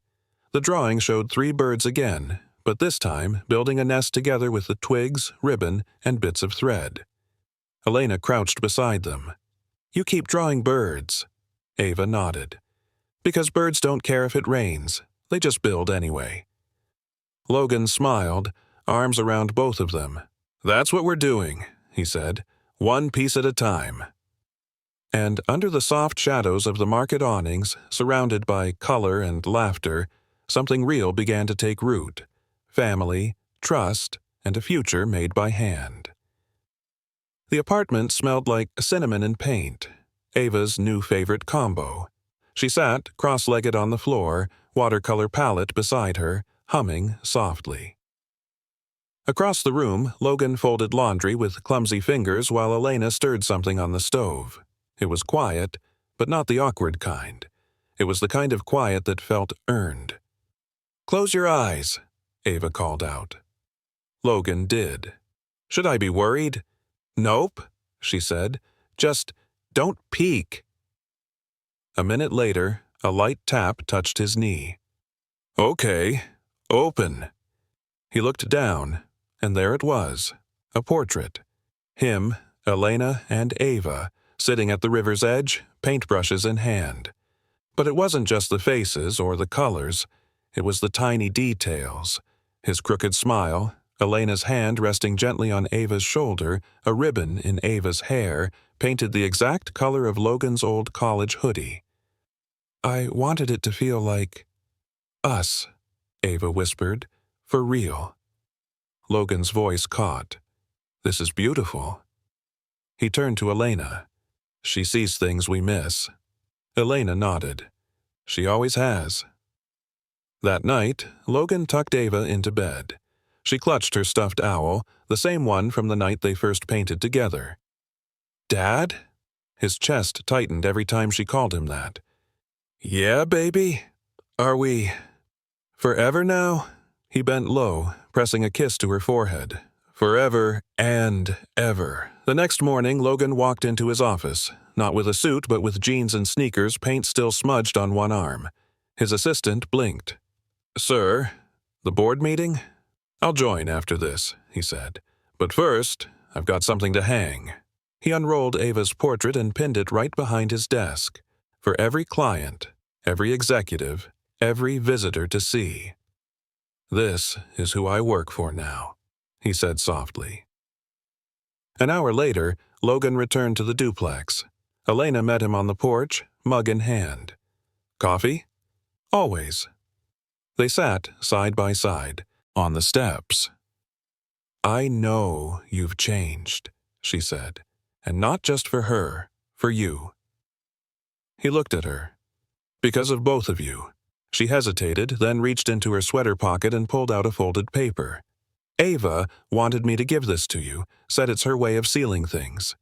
The drawing showed 3 birds again, but this time building a nest together with the twigs, ribbon, and bits of thread. Elena crouched beside them. "You keep drawing birds." Ava nodded. "Because birds don't care if it rains. They just build anyway." Logan smiled, arms around both of them. "That's what we're doing," he said. "One piece at a time." And under the soft shadows of the market awnings, surrounded by color and laughter, something real began to take root. Family, trust, and a future made by hand. The apartment smelled like cinnamon and paint, Ava's new favorite combo. She sat, cross-legged on the floor, watercolor palette beside her, humming softly. Across the room, Logan folded laundry with clumsy fingers while Elena stirred something on the stove. It was quiet, but not the awkward kind. It was the kind of quiet that felt earned. "Close your eyes," Ava called out. Logan did. "Should I be worried?" "Nope," she said. "Just don't peek." A minute later, a light tap touched his knee. "Okay, open." He looked down, and there it was, a portrait. Him, Elena, and Ava, sitting at the river's edge, paintbrushes in hand. But it wasn't just the faces or the colors. It was the tiny details. His crooked smile, Elena's hand resting gently on Ava's shoulder, a ribbon in Ava's hair, painted the exact color of Logan's old college hoodie. "I wanted it to feel like us," Ava whispered, "for real." Logan's voice caught. "This is beautiful." He turned to Elena. "She sees things we miss." Elena nodded. "She always has." That night, Logan tucked Ava into bed. She clutched her stuffed owl, the same one from the night they first painted together. "Dad?" His chest tightened every time she called him that. "Yeah, baby? Are we forever now?" He bent low, pressing a kiss to her forehead. Forever and ever. The next morning, Logan walked into his office, not with a suit but with jeans and sneakers, paint still smudged on one arm. His assistant blinked. "Sir, the board meeting?" "I'll join after this," he said. "But first, I've got something to hang." He unrolled Ava's portrait and pinned it right behind his desk, for every client, every executive, every visitor to see. "This is who I work for now," he said softly. An hour later, Logan returned to the duplex. Elena met him on the porch, mug in hand. "Coffee?" "Always." They sat side by side, on the steps. "I know you've changed," she said, "and not just for her, for you." He looked at her. "Because of both of you." She hesitated, then reached into her sweater pocket and pulled out a folded paper. "Ava wanted me to give this to you, said it's her way of sealing things."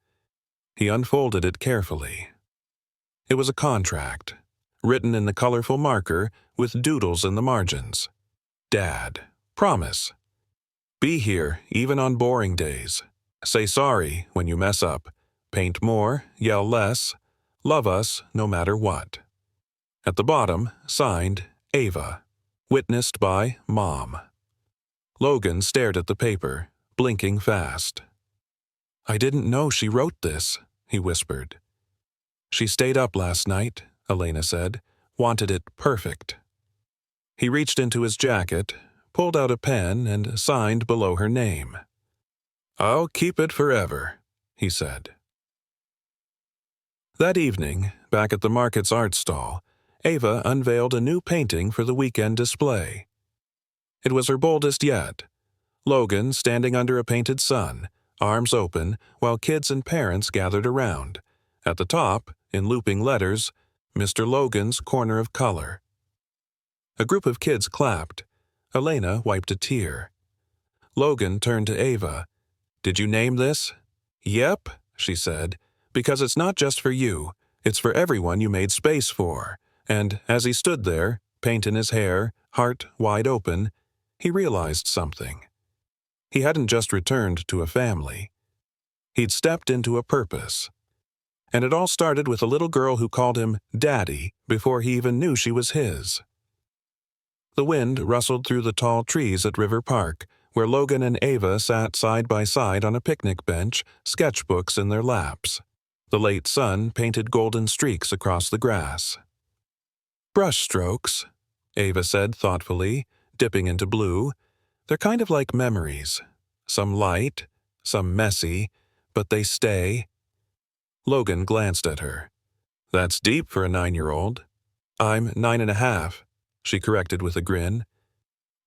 He unfolded it carefully. It was a contract, written in the colorful marker with doodles in the margins. "Dad, promise. Be here even on boring days. Say sorry when you mess up. Paint more, yell less. Love us no matter what." At the bottom, signed, Ava. Witnessed by Mom. Logan stared at the paper, blinking fast. "I didn't know she wrote this," he whispered. "She stayed up last night," Elena said. "Wanted it perfect." He reached into his jacket, pulled out a pen, and signed below her name. "I'll keep it forever," he said. That evening, back at the market's art stall, Ava unveiled a new painting for the weekend display. It was her boldest yet. Logan standing under a painted sun, arms open, while kids and parents gathered around. At the top, in looping letters, Mr. Logan's Corner of Color. A group of kids clapped. Elena wiped a tear. Logan turned to Ava. "Did you name this?" "Yep," she said, "because it's not just for you. It's for everyone you made space for." And as he stood there, paint in his hair, heart wide open, he realized something. He hadn't just returned to a family. He'd stepped into a purpose. And it all started with a little girl who called him Daddy before he even knew she was his. The wind rustled through the tall trees at River Park, where Logan and Ava sat side by side on a picnic bench, sketchbooks in their laps. The late sun painted golden streaks across the grass. "Brushstrokes," Ava said thoughtfully, dipping into blue. "They're kind of like memories. Some light, some messy, but they stay." Logan glanced at her. "That's deep for a 9-year-old. "I'm 9.5, she corrected with a grin.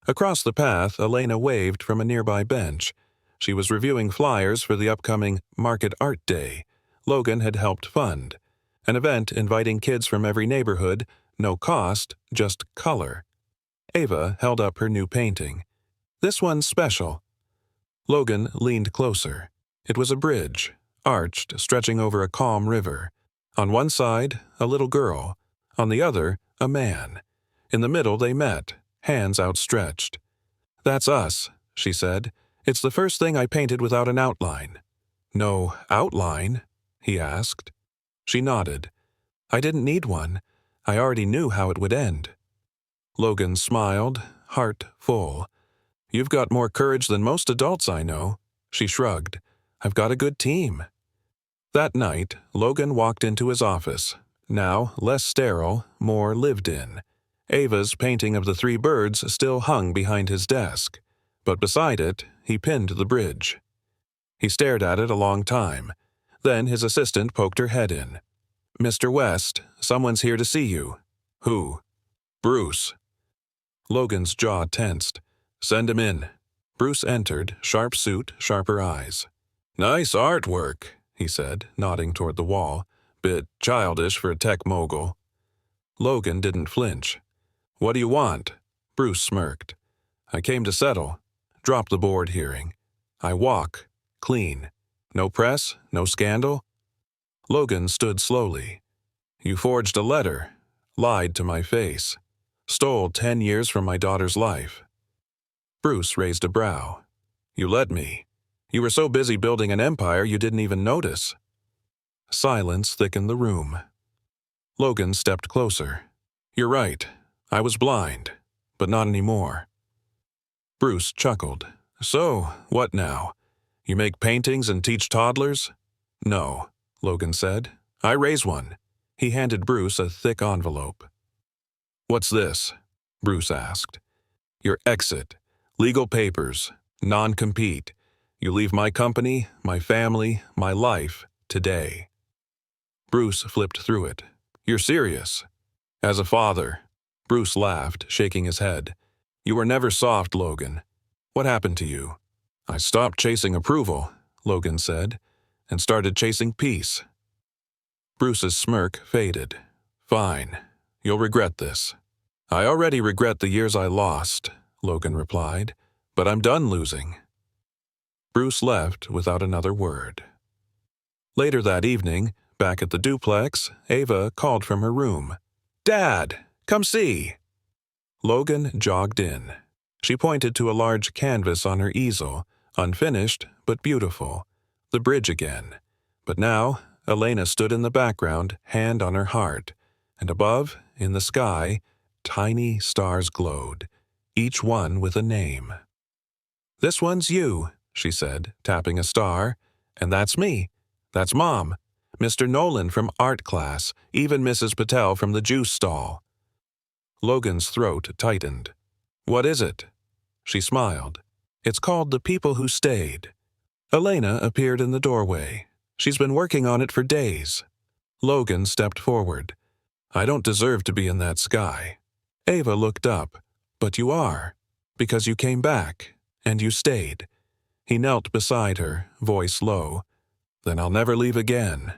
Across the path, Elena waved from a nearby bench. She was reviewing flyers for the upcoming Market Art Day Logan had helped fund, an event inviting kids from every neighborhood, no cost, just color. Ava held up her new painting. "This one's special." Logan leaned closer. It was a bridge, arched, stretching over a calm river. On one side, a little girl. On the other, a man. In the middle they met, hands outstretched. "That's us," she said. "It's the first thing I painted without an outline." "No outline?" he asked. She nodded. "I didn't need one. I already knew how it would end." Logan smiled, heart full. "You've got more courage than most adults I know." She shrugged. "I've got a good team." That night, Logan walked into his office, now less sterile, more lived in. Ava's painting of the 3 birds still hung behind his desk, but beside it, he pinned the bridge. He stared at it a long time. Then his assistant poked her head in. "Mr. West, someone's here to see you." "Who?" "Bruce." Logan's jaw tensed. "Send him in." Bruce entered, sharp suit, sharper eyes. "Nice artwork," he said, nodding toward the wall. "Bit childish for a tech mogul." Logan didn't flinch. "What do you want?" Bruce smirked. "I came to settle. Drop the board hearing. I walk. Clean. No press, no scandal." Logan stood slowly. "You forged a letter. Lied to my face. Stole 10 years from my daughter's life." Bruce raised a brow. "You let me. You were so busy building an empire you didn't even notice." Silence thickened the room. Logan stepped closer. "You're right. I was blind, but not anymore." Bruce chuckled. "So, what now? You make paintings and teach toddlers?" "No," Logan said. "I raise one." He handed Bruce a thick envelope. "What's this?" Bruce asked. "Your exit. Legal papers. Non-compete. You leave my company, my family, my life, today." Bruce flipped through it. "You're serious?" "As a father." Bruce laughed, shaking his head. "You were never soft, Logan. What happened to you? I stopped chasing approval, Logan said, and started chasing peace. Bruce's smirk faded. Fine. You'll regret this. I already regret the years I lost, Logan replied, but I'm done losing. Bruce left without another word. Later that evening, back at the duplex, Ava called from her room. Dad, come see. Logan jogged in. She pointed to a large canvas on her easel, unfinished but beautiful, the bridge again. But now, Elena stood in the background, hand on her heart, and above, in the sky, tiny stars glowed, each one with a name. This one's you, she said, tapping a star, and that's me. That's Mom, Mr. Nolan from art class, even Mrs. Patel from the juice stall. Logan's throat tightened. What is it? She smiled. It's called The People Who Stayed. Elena appeared in the doorway. She's been working on it for days. Logan stepped forward. I don't deserve to be in that sky. Ava looked up. But you are, because you came back, and you stayed. He knelt beside her, voice low. Then I'll never leave again.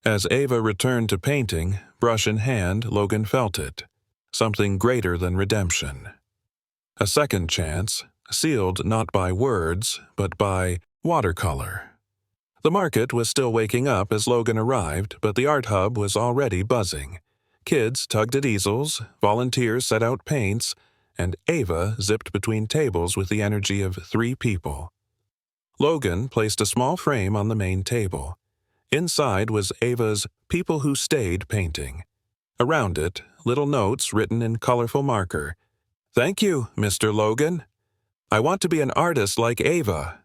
As Ava returned to painting, brush in hand, Logan felt it. Something greater than redemption. A second chance, sealed not by words, but by watercolor. The market was still waking up as Logan arrived, but the art hub was already buzzing. Kids tugged at easels, volunteers set out paints, and Ava zipped between tables with the energy of 3 people. Logan placed a small frame on the main table. Inside was Ava's People Who Stayed painting. Around it, little notes written in colorful marker. Thank you, Mr. Logan. I want to be an artist like Ava.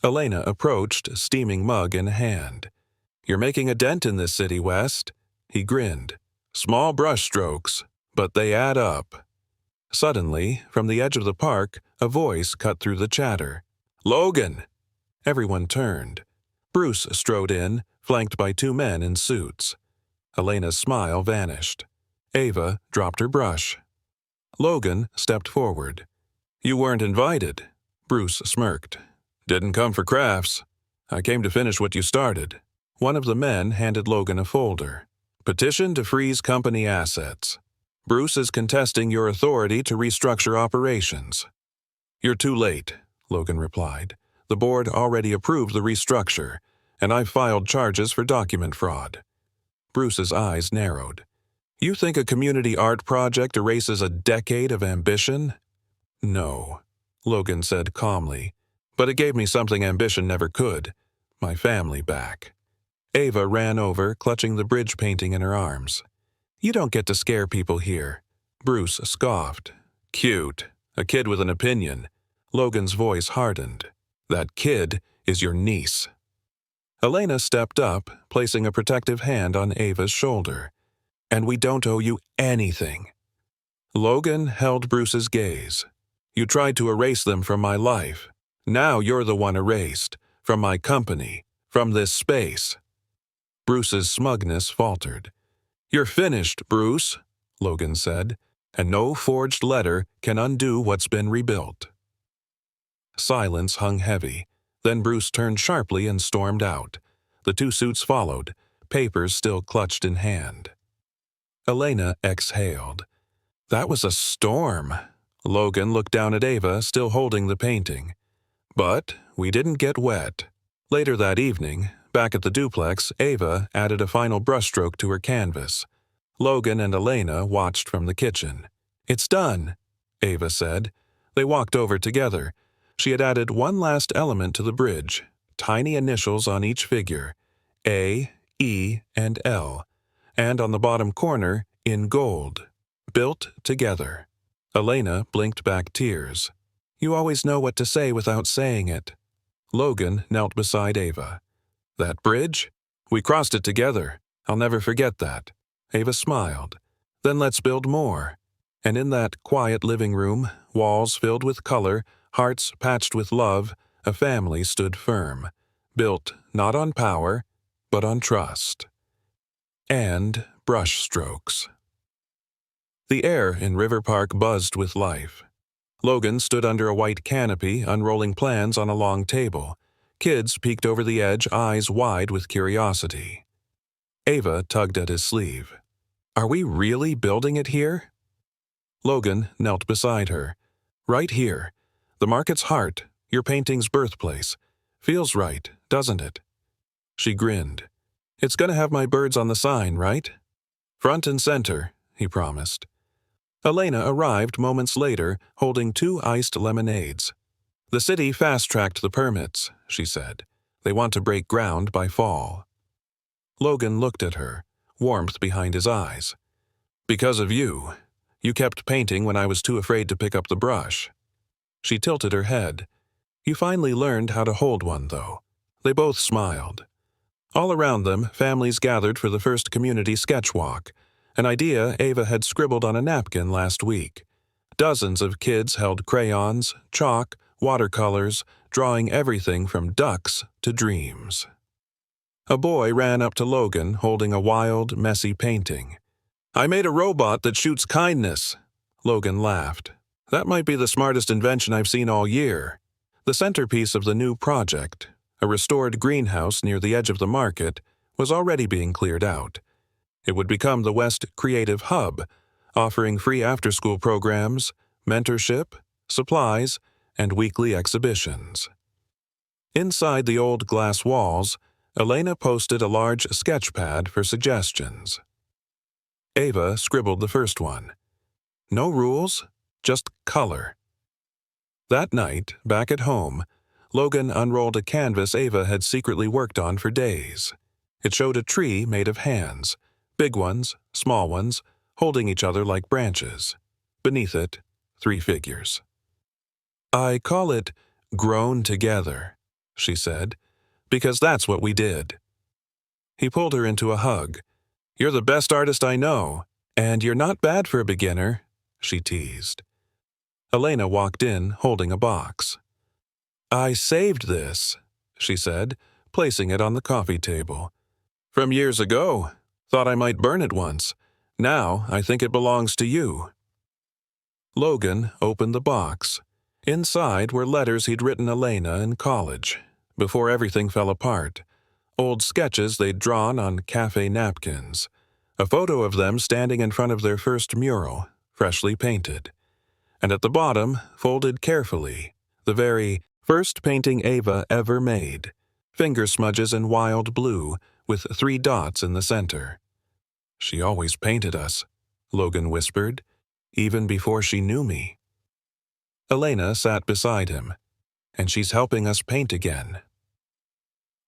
Elena approached, steaming mug in hand. You're making a dent in this city, West. He grinned. Small brushstrokes, but they add up. Suddenly, from the edge of the park, a voice cut through the chatter. Logan! Everyone turned. Bruce strode in, flanked by 2 men in suits. Elena's smile vanished. Ava dropped her brush. Logan stepped forward. You weren't invited. Bruce smirked. Didn't come for crafts. I came to finish what you started. One of the men handed Logan a folder. Petition to freeze company assets. Bruce is contesting your authority to restructure operations. You're too late, Logan replied. The board already approved the restructure, and I've filed charges for document fraud. Bruce's eyes narrowed. You think a community art project erases a decade of ambition? No, Logan said calmly, but it gave me something ambition never could, my family back. Ava ran over, clutching the bridge painting in her arms. You don't get to scare people here. Bruce scoffed. Cute. A kid with an opinion. Logan's voice hardened. That kid is your niece. Elena stepped up, placing a protective hand on Ava's shoulder. And we don't owe you anything. Logan held Bruce's gaze. You tried to erase them from my life. Now you're the one erased. From my company. From this space. Bruce's smugness faltered. You're finished, Bruce, Logan said, and no forged letter can undo what's been rebuilt. Silence hung heavy. Then Bruce turned sharply and stormed out. The 2 suits followed, papers still clutched in hand. Elena exhaled. That was a storm. Logan looked down at Ava, still holding the painting. But we didn't get wet. Later that evening, back at the duplex, Ava added a final brushstroke to her canvas. Logan and Elena watched from the kitchen. It's done, Ava said. They walked over together. She had added one last element to the bridge, tiny initials on each figure, A, E, and L, and on the bottom corner, in gold, built together. Elena blinked back tears. You always know what to say without saying it. Logan knelt beside Ava. That bridge? We crossed it together. I'll never forget that. Ava smiled. Then let's build more. And in that quiet living room, walls filled with color, hearts patched with love, a family stood firm, built not on power, but on trust. And brushstrokes. The air in River Park buzzed with life. Logan stood under a white canopy, unrolling plans on a long table. Kids peeked over the edge, eyes wide with curiosity. Ava tugged at his sleeve. "Are we really building it here?" Logan knelt beside her. "Right here. The market's heart, your painting's birthplace. Feels right, doesn't it?" She grinned. "It's gonna have my birds on the sign, right?" "Front and center," he promised. Elena arrived moments later, holding 2 iced lemonades. "The city fast-tracked the permits," she said. "They want to break ground by fall." Logan looked at her, warmth behind his eyes. "Because of you. You kept painting when I was too afraid to pick up the brush." She tilted her head. "You finally learned how to hold one, though." They both smiled. All around them, families gathered for the first community sketch walk, an idea Ava had scribbled on a napkin last week. Dozens of kids held crayons, chalk, watercolors, drawing everything from ducks to dreams. A boy ran up to Logan holding a wild, messy painting. "I made a robot that shoots kindness." Logan laughed. "That might be the smartest invention I've seen all year." The centerpiece of the new project, a restored greenhouse near the edge of the market, was already being cleared out. It would become the West Creative Hub, offering free after-school programs, mentorship, supplies, and weekly exhibitions. Inside the old glass walls, Elena posted a large sketch pad for suggestions. Ava scribbled the first one. "No rules, just color." That night, back at home, Logan unrolled a canvas Ava had secretly worked on for days. It showed a tree made of hands, big ones, small ones, holding each other like branches. Beneath it, 3 figures. "I call it grown together," she said, "because that's what we did." He pulled her into a hug. "You're the best artist I know, and you're not bad for a beginner," she teased. Elena walked in, holding a box. "I saved this," she said, placing it on the coffee table. "From years ago. Thought I might burn it once. Now I think it belongs to you." Logan opened the box. Inside were letters he'd written Elena in college, before everything fell apart. Old sketches they'd drawn on cafe napkins. A photo of them standing in front of their first mural, freshly painted. And at the bottom, folded carefully, the very first painting Ava ever made, finger smudges in wild blue with 3 dots in the center. "She always painted us," Logan whispered, "even before she knew me." Elena sat beside him, "And she's helping us paint again."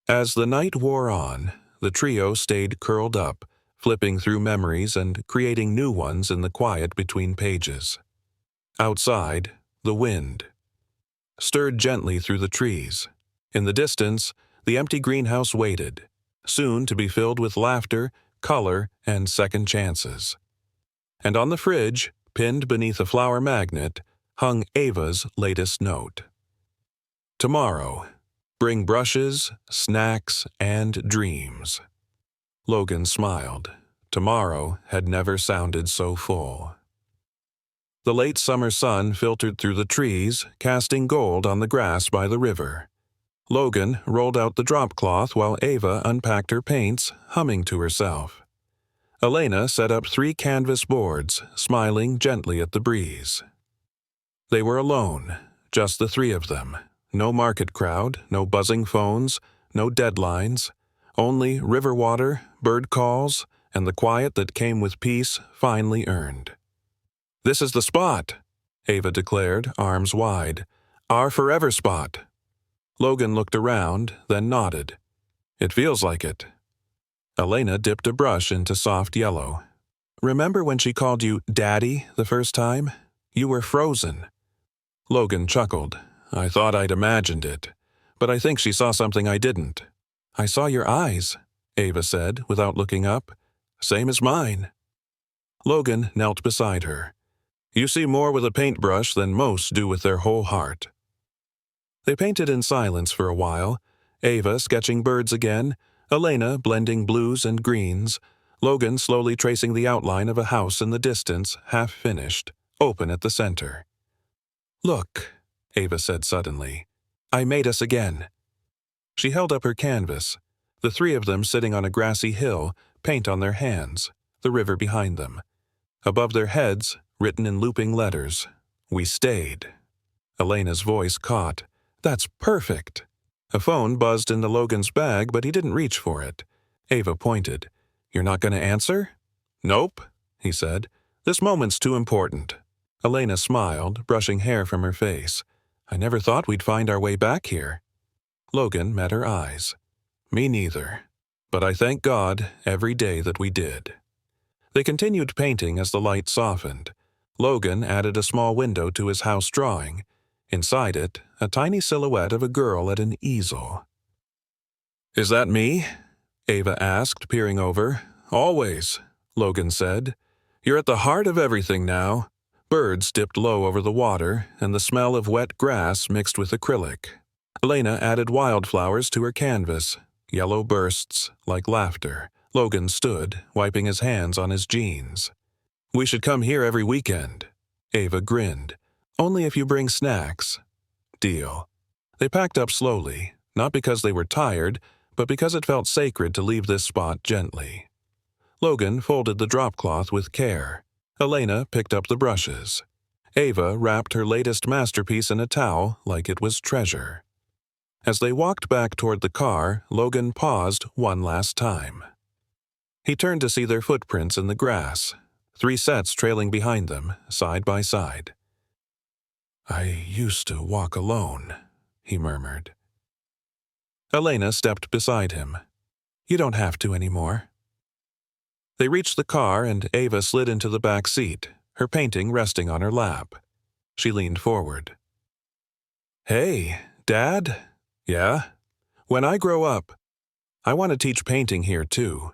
As the night wore on, the trio stayed curled up, flipping through memories and creating new ones in the quiet between pages. Outside, the wind stirred gently through the trees. In the distance, the empty greenhouse waited, soon to be filled with laughter, color, and second chances. And on the fridge, pinned beneath a flower magnet, hung Ava's latest note. "Tomorrow, bring brushes, snacks, and dreams." Logan smiled. Tomorrow had never sounded so full. The late summer sun filtered through the trees, casting gold on the grass by the river. Logan rolled out the drop cloth while Ava unpacked her paints, humming to herself. Elena set up 3 canvas boards, smiling gently at the breeze. They were alone, just the 3 of them. No market crowd, no buzzing phones, no deadlines, only river water, bird calls, and the quiet that came with peace finely earned. "This is the spot," Ava declared, arms wide. "Our forever spot." Logan looked around, then nodded. "It feels like it." Elena dipped a brush into soft yellow. "Remember when she called you Daddy the first time? You were frozen." Logan chuckled. "I thought I'd imagined it, but I think she saw something I didn't." "I saw your eyes," Ava said without looking up. "Same as mine." Logan knelt beside her. "You see more with a paintbrush than most do with their whole heart." They painted in silence for a while, Ava sketching birds again, Elena blending blues and greens, Logan slowly tracing the outline of a house in the distance, half finished, open at the center. Look, Ava said suddenly. I made us again. She held up her canvas, the three of them sitting on a grassy hill, paint on their hands, the river behind them. Above their heads, written in looping letters, "We stayed." Elena's voice caught. That's perfect. A phone buzzed into Logan's bag, but he didn't reach for it. Ava pointed. You're not going to answer? Nope, he said. This moment's too important. Elena smiled, brushing hair from her face. I never thought we'd find our way back here. Logan met her eyes. Me neither. But I thank God every day that we did. They continued painting as the light softened. Logan added a small window to his house drawing. Inside it, a tiny silhouette of a girl at an easel. Is that me? Ava asked, peering over. Always, Logan said. You're at the heart of everything now. Birds dipped low over the water, and the smell of wet grass mixed with acrylic. Elena added wildflowers to her canvas, yellow bursts like laughter. Logan stood, wiping his hands on his jeans. We should come here every weekend. Ava grinned. Only if you bring snacks. Deal. They packed up slowly, not because they were tired, but because it felt sacred to leave this spot gently. Logan folded the drop cloth with care. Elena picked up the brushes. Ava wrapped her latest masterpiece in a towel like it was treasure. As they walked back toward the car, Logan paused one last time. He turned to see their footprints in the grass, 3 sets trailing behind them, side by side. I used to walk alone, he murmured. Elena stepped beside him. You don't have to anymore. They reached the car and Ava slid into the back seat, her painting resting on her lap. She leaned forward. Hey, Dad? Yeah? When I grow up, I want to teach painting here too.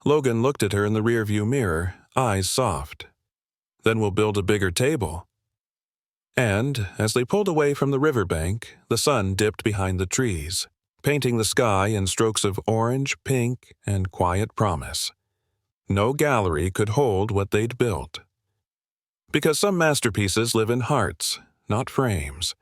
Logan looked at her in the rearview mirror, eyes soft. Then we'll build a bigger table. And, as they pulled away from the riverbank, the sun dipped behind the trees, painting the sky in strokes of orange, pink, and quiet promise. No gallery could hold what they'd built. Because some masterpieces live in hearts, not frames.